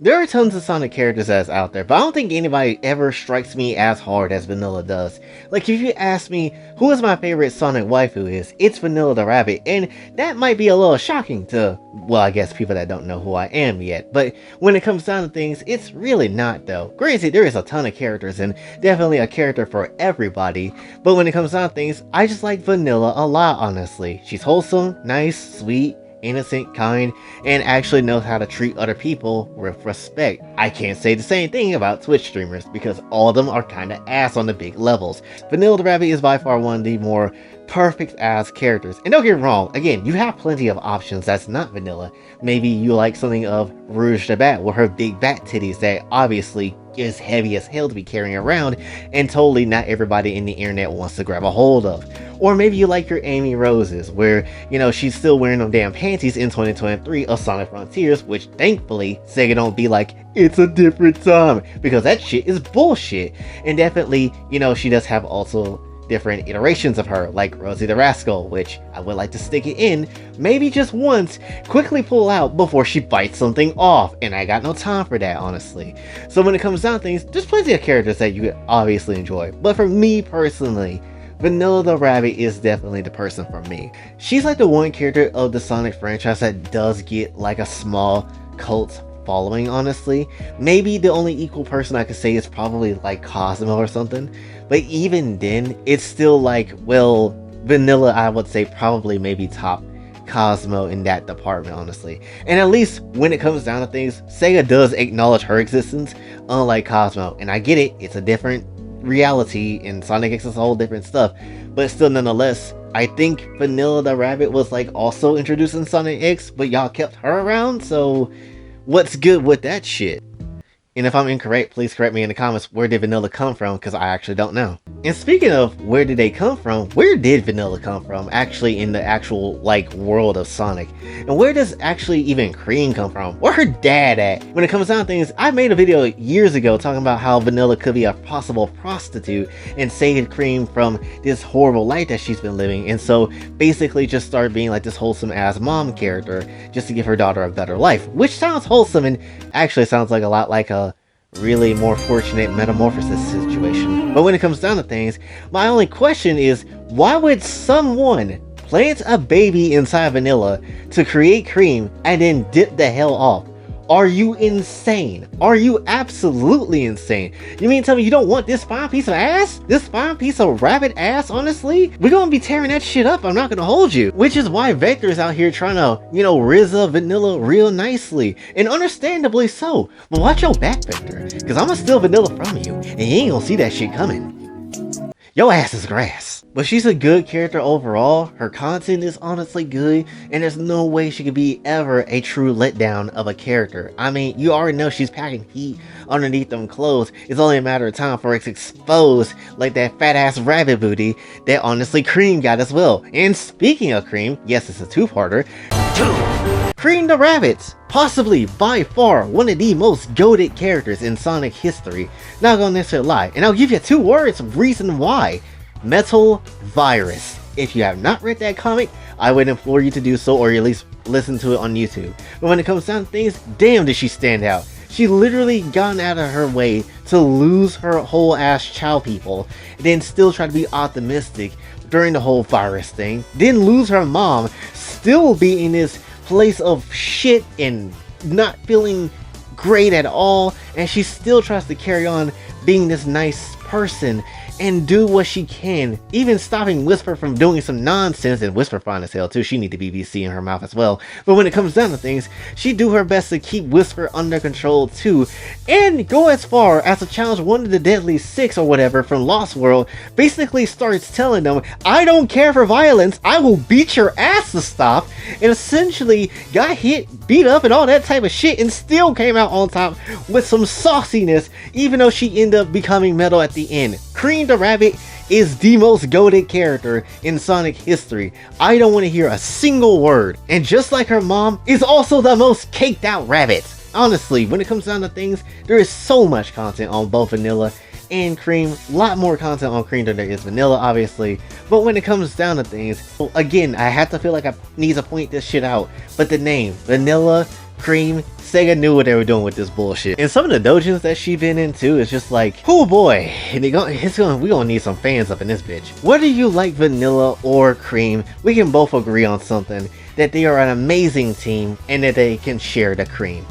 There are tons of Sonic characters that's out there, but I don't think anybody ever strikes me as hard as Vanilla does. Like, if you ask me who is my favorite Sonic waifu is, it's Vanilla the Rabbit, and that might be a little shocking to, well, I guess people that don't know who I am yet, but when it comes down to things, it's really not though. Granted, there is a ton of characters and definitely a character for everybody, but when it comes down to things, I just like Vanilla a lot, honestly. She's wholesome, nice, sweet, innocent, kind, and actually knows how to treat other people with respect. I can't say the same thing about Twitch streamers because all of them are kinda ass on the big levels. Vanilla the Rabbit is by far one of the more perfect ass characters. And don't get me wrong, again, you have plenty of options that's not vanilla. Maybe you like something of Rouge the Bat with her big bat titties that obviously is heavy as hell to be carrying around and totally not everybody in the internet wants to grab a hold of. Or maybe you like your Amy Roses where, you know, she's still wearing them damn panties in 2023 of Sonic Frontiers, which thankfully Sega don't be like, it's a different time, because that shit is bullshit. And definitely, you know, she does have also different iterations of her, like Rosie the Rascal, which I would like to stick it in, maybe just once, quickly pull out before she bites something off, and I got no time for that, honestly. So when it comes down to things, there's plenty of characters that you obviously enjoy, but for me personally, Vanilla the Rabbit is definitely the person for me. She's like the one character of the Sonic franchise that does get like a small cult following, honestly. Maybe the only equal person I could say is probably like Cosmo or something, but even then, it's still like, well, Vanilla, I would say probably maybe top Cosmo in that department, honestly. And at least when it comes down to things, Sega does acknowledge her existence, unlike Cosmo. And I get it, it's a different reality, and Sonic X is a whole different stuff, but still nonetheless, I think Vanilla the Rabbit was like also introduced in Sonic X, but y'all kept her around, so what's good with that shit? And if I'm incorrect, please correct me in the comments, where did Vanilla come from, because I actually don't know. And speaking of where did they come from, where did Vanilla come from actually in the actual like world of Sonic? And where does actually even Cream come from? Where her dad at? When it comes down to things, I made a video years ago talking about how Vanilla could be a possible prostitute and saved Cream from this horrible life that she's been living, and so basically just started being like this wholesome ass mom character just to give her daughter a better life, which sounds wholesome and actually sounds like a lot like a really more fortunate metamorphosis situation. But when it comes down to things, my only question is, why would someone plant a baby inside Vanilla to create Cream and then dip the hell off? Are you insane? Are you absolutely insane? You mean tell me you don't want this fine piece of ass? This fine piece of rabbit ass, honestly? We're gonna be tearing that shit up, I'm not gonna hold you. Which is why Vector's out here trying to, you know, RZA Vanilla real nicely. And understandably so. But watch your back, Vector, because I'ma steal Vanilla from you, and you ain't gonna see that shit coming. Your ass is grass. But she's a good character overall, her content is honestly good, and there's no way she could be ever a true letdown of a character. I mean, you already know she's packing heat underneath them clothes. It's only a matter of time for it to expose like that fat ass rabbit booty that honestly Cream got as well. And speaking of Cream, yes, it's a two-parter. Cream the Rabbit, possibly by far one of the most goated characters in Sonic history. Not gonna necessarily lie, and I'll give you 2 words of reason why. Metal Virus. If you have not read that comic, I would implore you to do so, or at least listen to it on YouTube. But when it comes down to things, damn did she stand out. She literally gone out of her way to lose her whole ass Chow people, and then still try to be optimistic during the whole virus thing, then lose her mom, still be in this place of shit and not feeling great at all, and she still tries to carry on being this nice person and do what she can, even stopping Whisper from doing some nonsense, and Whisper fine as hell too, she need to be VC in her mouth as well. But when it comes down to things, she do her best to keep Whisper under control too, and go as far as to challenge one of the Deadly Six or whatever from Lost World, basically starts telling them, I don't care for violence, I will beat your ass to stop, and essentially got hit, beat up and all that type of shit, and still came out on top with some sauciness, even though she ended up becoming metal at the end. Cream the Rabbit is the most goated character in Sonic history. I don't want to hear a single word. And just like her mom, is also the most caked out rabbit. Honestly, when it comes down to things, there is so much content on both Vanilla and Cream. A lot more content on Cream than there is Vanilla, obviously. But when it comes down to things, again, I have to feel like I need to point this shit out. But the name, Vanilla Cream, Sega knew what they were doing with this bullshit. And some of the dojins that she been into is just like, oh boy, and we gonna need some fans up in this bitch. Whether you like Vanilla or Cream, we can both agree on something, that they are an amazing team and that they can share the cream.